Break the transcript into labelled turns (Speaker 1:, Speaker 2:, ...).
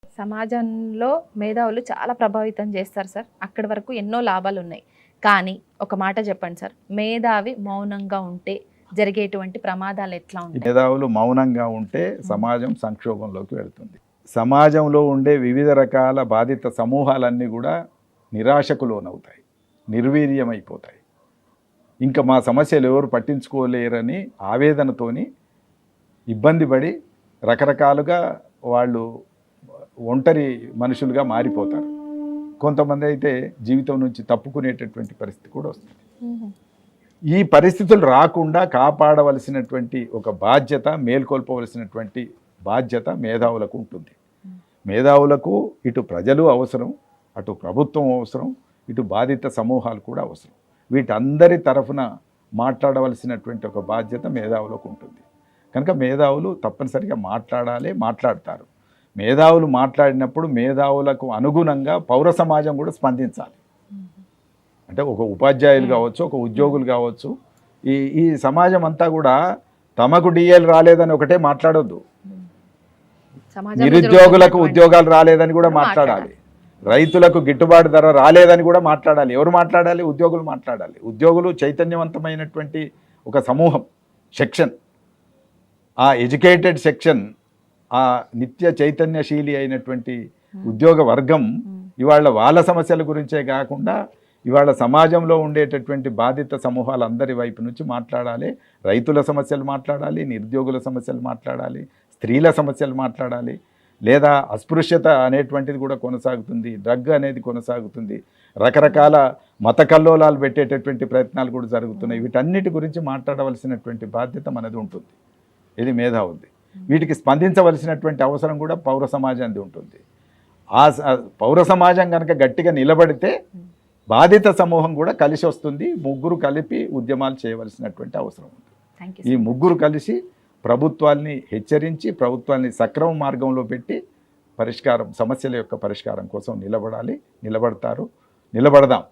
Speaker 1: సమాజంలో మేధావులు చాలా ప్రభావితం చేస్తారు సార్. అక్కడి వరకు ఎన్నో లాభాలు ఉన్నాయి. కానీ ఒక మాట చెప్పండి సార్, మేధావి మౌనంగా ఉంటే జరిగేటువంటి ప్రమాదాలు ఎట్లా ఉంటాయి?
Speaker 2: మేధావులు మౌనంగా ఉంటే సమాజం సంక్షోభంలోకి వెళ్తుంది. సమాజంలో ఉండే వివిధ రకాల బాధిత సమూహాలన్నీ కూడా నిరాశకు లోనవుతాయి, నిర్వీర్యమైపోతాయి. ఇంకా మా సమస్యలు ఎవరు పట్టించుకోలేరని ఆవేదనతోని ఇబ్బంది పడి రకరకాలుగా వాళ్ళు ఒంటరి మనుషులుగా మారిపోతారు. కొంతమంది అయితే జీవితం నుంచి తప్పుకునేటటువంటి పరిస్థితి కూడా వస్తుంది. ఈ పరిస్థితులు రాకుండా కాపాడవలసినటువంటి ఒక బాధ్యత, మేల్కొల్పవలసినటువంటి బాధ్యత మేధావులకు ఉంటుంది. మేధావులకు ఇటు ప్రజలు అవసరం, అటు ప్రభుత్వం అవసరం, ఇటు బాధిత సమూహాలు కూడా అవసరం. వీటందరి తరఫున మాట్లాడవలసినటువంటి ఒక బాధ్యత మేధావులకు ఉంటుంది. కనుక మేధావులు తప్పనిసరిగా మాట్లాడాలి, మాట్లాడతారు. మేధావులు మాట్లాడినప్పుడు మేధావులకు అనుగుణంగా పౌర సమాజం కూడా స్పందించాలి. అంటే ఒక ఉపాధ్యాయులు కావచ్చు, ఒక ఉద్యోగులు కావచ్చు, ఈ సమాజం అంతా కూడా తమకు డిఎల్ రాలేదని ఒకటే మాట్లాడొద్దు. నిరుద్యోగులకు ఉద్యోగాలు రాలేదని కూడా మాట్లాడాలి. రైతులకు గిట్టుబాటు ధర రాలేదని కూడా మాట్లాడాలి. ఎవరు మాట్లాడాలి? ఉద్యోగులు మాట్లాడాలి. ఉద్యోగులు చైతన్యవంతమైనటువంటి ఒక సమూహం, సెక్షన్, ఆ ఎడ్యుకేటెడ్ సెక్షన్, ఆ నిత్య చైతన్యశీలి అయినటువంటి ఉద్యోగ వర్గం ఇవాళ వాళ్ళ సమస్యల గురించే కాకుండా ఇవాళ సమాజంలో ఉండేటటువంటి బాధిత సమూహాలందరి వైపు నుంచి మాట్లాడాలి. రైతుల సమస్యలు మాట్లాడాలి, నిరుద్యోగుల సమస్యలు మాట్లాడాలి, స్త్రీల సమస్యలు మాట్లాడాలి. లేదా అస్పృశ్యత అనేటువంటిది కూడా కొనసాగుతుంది, డ్రగ్ అనేది కొనసాగుతుంది, రకరకాల మత కల్లోలాలు పెట్టేటటువంటి ప్రయత్నాలు కూడా జరుగుతున్నాయి. వీటన్నిటి గురించి మాట్లాడవలసినటువంటి బాధ్యత మనది ఉంటుంది. ఇది మేధావులది. వీటికి స్పందించవలసినటువంటి అవసరం కూడా పౌర సమాజానికి ఉంటుంది. ఆ పౌర సమాజం కనుక గట్టిగా నిలబడితే బాధిత సమూహం కూడా కలిసి వస్తుంది. ముగ్గురు కలిపి ఉద్యమాలు చేయవలసినటువంటి అవసరం ఉంది. ఈ ముగ్గురు కలిసి ప్రభుత్వాల్ని హెచ్చరించి, ప్రభుత్వాన్ని సక్రమ మార్గంలో పెట్టి సమస్యల యొక్క పరిష్కారం కోసం నిలబడాలి. నిలబడతారు, నిలబడదాం.